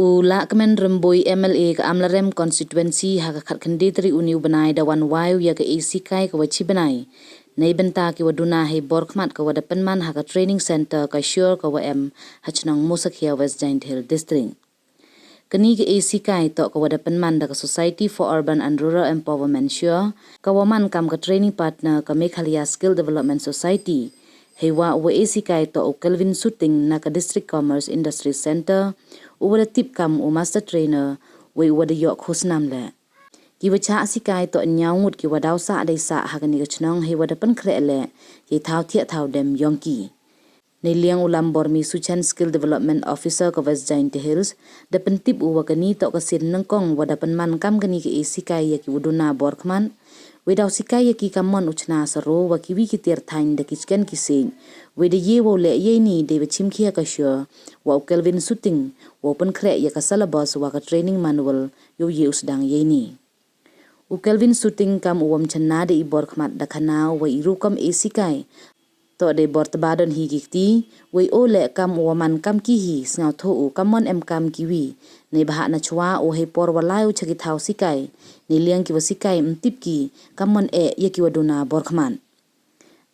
Ula kemen remboi MLA ke amlarem constituency haka khat kandidri uniu benai dawan wayu ya ke sikai ke wachi benai. Nei benta ki waduna he bor khmat ke wadapen man haka training center ka sure ke wm hachnang Musakhia West Giant Hill District. Keni ke sikai to ke wadapen man da ke Society for Urban and Rural Empowerment sure ke waman kam ke training partner ke Meghalaya Skill Development Society. Hewa wa sikai to Kelvin shooting na ke District Commerce Industry Center uwada tip kam master trainer we wada yok khusnam le ki wacha sikai to nyaungut ki wadaw sa dai sa hagani gachnong he wada pan khre le ye thau thia thau dem yongki nei liang ulam bormi suchan skill development officer ka West Giant Hills da pen tip uwa kani to ka sin nangkong wada pan man kam kani ki sikai ye ki uduna borkman Without sikai ye ki kamon uchna saro wa ki wi ki tiar thain da kichken ki sing wede ye wo le ye ni de chim khia ka sure wa Kelvin shooting wa pen khre ye ka syllabus wa ka training manual yo ye Sdang ye ni u Kelvin shooting kam uwam chna de ibor khmat da khana wa iru kam sikai to de bor tabadon hi gikti we ole kam woman kam ki hi sngaw tho u kamon em kam kiwi nei baha na chwa o he por walai chagi thau sikai ni liang ki wasikai mtip ki kamon ye ki waduna bor khman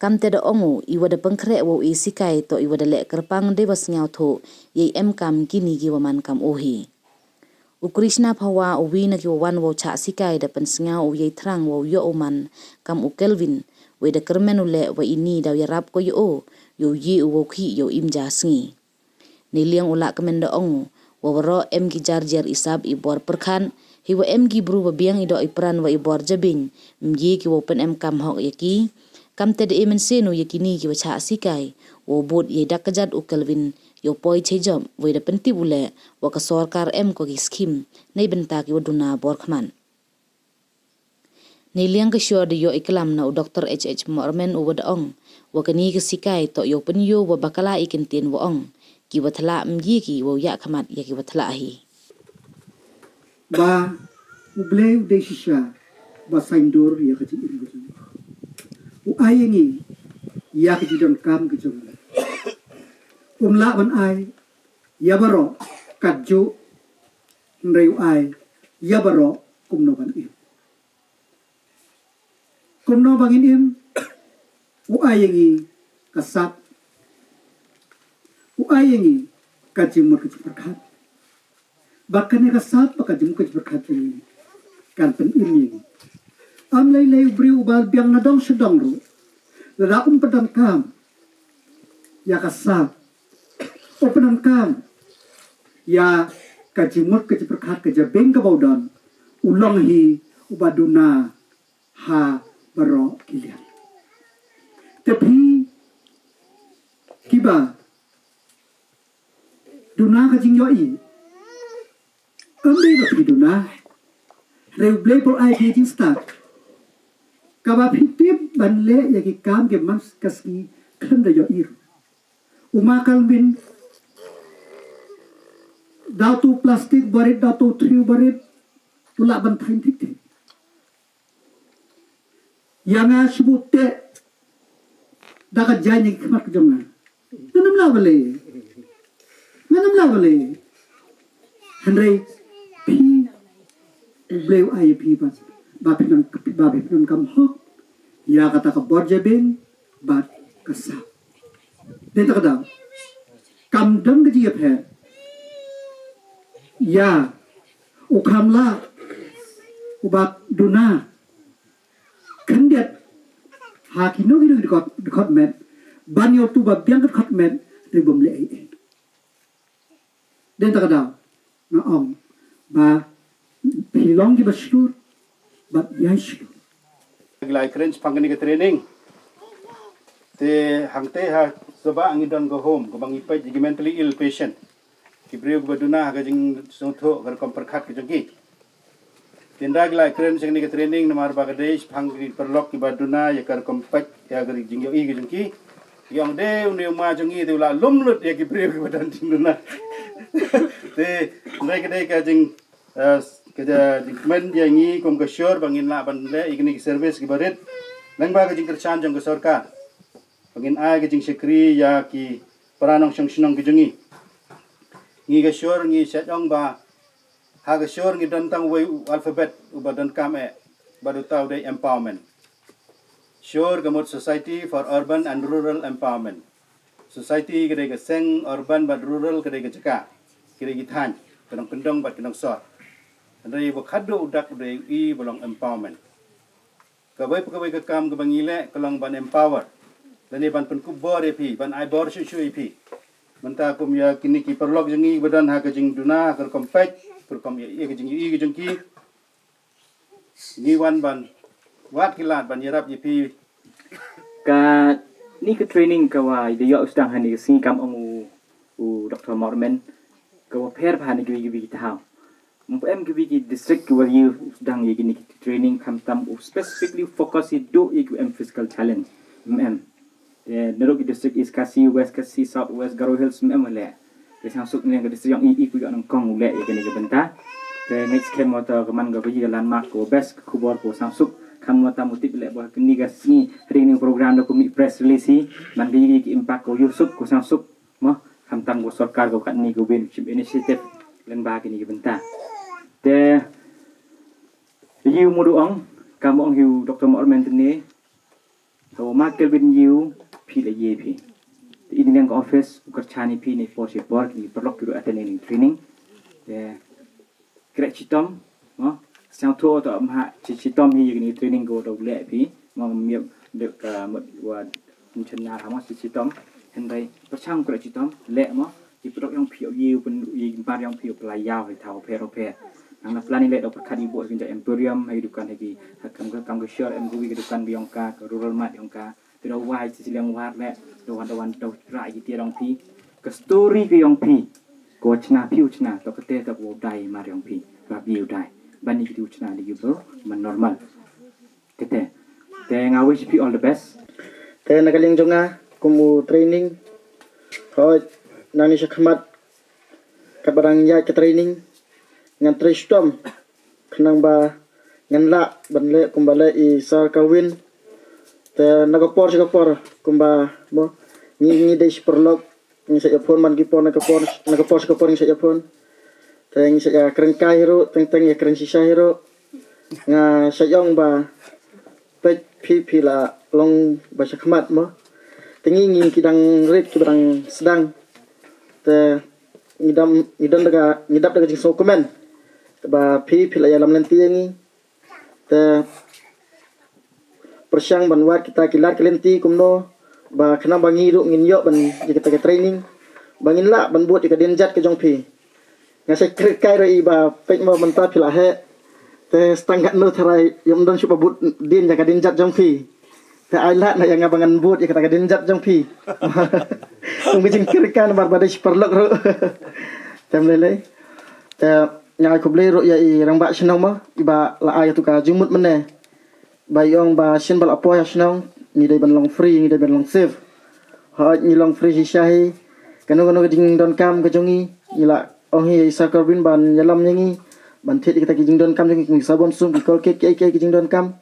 kam te da ongu i wada pangkhre wo sikai to i wada le kerpang de wasngaw tho ye em kam ki ni gi waman kam o hi u Krishna phawa o wi na ki wan wo cha sikai da pansngaw o ye thrang wo yo oman kam u Kelvin we da kermen ule wa ini daw yarap ko yo ye wo khi yo imja sngi ni liang ula kemen da ongu wa waro em ki jarjar isab i bor perkhan hi wa em gi bru wa biang ido ipran wa i bor jabing mji ki wo pen em kam hok yaki kam te de emen senu yakini ki wa cha sikai wo bot ye dakajat u Kelvin yo poi chejom we da penti ule wa ka sarkar em ko ki skim nei benta ki waduna bor khman ni liang ka sure de yo iklam na Dr. H Mormen u wad ong wa kani ka sikai to yo pen yo wa bakala ikintin wa ong ki wa thala mji ki wo ya khmat ya ki wa thala hi ba uble de shisha ba saindur ya kaji in gujung u ayengi ya kaji don kam gujung la ban ai ya baro kadju ndreu ai ya baro kumno ban im kumno bangin im u ayengi kasat u ayengi kaji mur kaji perkat bahkan kasat pakajum kaji perkat ini kan pen ini am lay bri ubal biang nadong sedong ru ladakum pedang kam ya kasat openan kam ya kaji mur kaji perkat kaji beng kabaudan ulong hi ubaduna ha baro kilian tapi kiba duna kaji yoi ambil bagi duna reuble por ai di start kaba pitip banle ya ki kam ke mas kaski khanda yo ir uma kalbin datu plastik barit datu triu barit pula ban thain thik thik yanga subute daga jani khmat jonga nanam la bale handai pi bleu ai pi ba pinam kam hok ya kata ka borjabin ba kasa den ta kada kam dam gi phe ya ukamla ubak duna kandiat hakino gi dikot met banyo tu ba biang kot met ribom le ai den ta kada na om ba pilong di basur ba yash like range pangani ke training te hangte ha soba angidon go home go bangi pai ji mentally ill patient ki breu go duna ga jing sotho gar kom perkhat ke jogi tindag like range ni ke training namar ba gades pangri perlok ki baduna ya kar kom pai ya gar jing yo i ge jing ki yang de uni ma jongi de la lumlut ya ki breu go dan jing duna te nai ke de ka jing kerja men yang ini kom kesyor bangin la bandle igni service ki barit nang ba jing kerchan jong sarkar bangin ai jing sekri ya ki peranong song sinong ki jongi ngi ga sure ngi set ong ba ha ga sure ngi don tang way alphabet uba don kam badu taw de empowerment sure gamot society for urban and rural empowerment society gede ga seng urban but rural gede ga jaka gede gi than kanong kendong bat kanong sort andai bo khadu udak de I bolong empowerment kabai ka kam ga bangile kalong ban empower lani ban pen kubor epi ban ai bor shu epi menta kum ya kini ki perlok jengi badan ha ka jing duna ka kompet per kom ya ka jing I ka jing ki ni wan ban wat kilat ban yarap epi ka ni ke training ka wa de yo Sdang hani sing kam ong u Dr. Morman ka wa per bhan gi gi ta em gi district wa you Sdang ye ni training kam tam specifically focus it do em physical challenge em Nerok district is Kasi West Kasi South West Garo Hills le ke sang suk ni ke district yang I ku yang kong le ye ke ni ke benta ke next kem mota ke man ga bi landmark ko best kubor ko sang suk kam mota mutip le bo ke ni ga sini training program do ko mi press release man gi ki impact ko yusuk ko sang suk mo kam tang go sarkar ko kat ni go ben initiative len ba ke ni ke benta te you mudu ong kam ong hiu Dr. Morman ni ko makel bin you pi le ye pi ini yang office ukar chani pi ni for support ni perlok guru attending training ya kira citom mo sang to to ma citom hi ni training go do le pi mo miep de ka mo wa chna ha mo citom hendai perchang kira citom le mo di perlok yang pi ye pun ye par yang pi pelai yaw thau pe ro pe nang plan ni le do perkat ibu sinja emporium hai dukan lagi kam ke share em gu dukan biongka rural mat biongka từ đầu vai chỉ liang war le đầu rai ki tiarong pi ka story ki yong pi ko chna piu chna to ka te ka wo dai ma yong pi ka biu dai bani ki chna di bro man normal kete te nga wish pi all the best te nagaling jonga kumu training ko nani sa khmat ka barang ya ke training ngan tristom khnang ba ngan la ban le kumbale I sar kawin te nagapor kumba mo ni dei perlok ni sa Japon man gipon nagapor ni sa Japon te ni sa krengkai ro teng ya kren sisa hero nga sa yong ba pe pi la long ba sa khmat mo tengi ni kidang red kidang Sdang te ngidam daga jing so komen ba pi la ya lam lenti ni te persyang banwat kita kilat kelenti kumno ba kena bangi ru ngin yo ban kita ke training bangin la ban buat ka denjat ke jongpi ngasai kai ro I ba pek mo menta pila he te stanggat no tharai yom don supa but din ja ka denjat jongpi te ai la na yang abangan buat ka denjat jongpi ung bijing kirkan bar badai perlok ro tem lele te nyai ko ble ro ya I rang ba shnong mo iba la ay tu ka jumut mene bayong ba sin bal apo ya snong ni dai ban long free ni dai ban long save ha ni long free hi shahi kanu jing don kam ka jongi ni la ong hi sa karbin ban yalam nyangi ban thit kita ki jing don kam jongi sabon sum ki kol ke jing don kam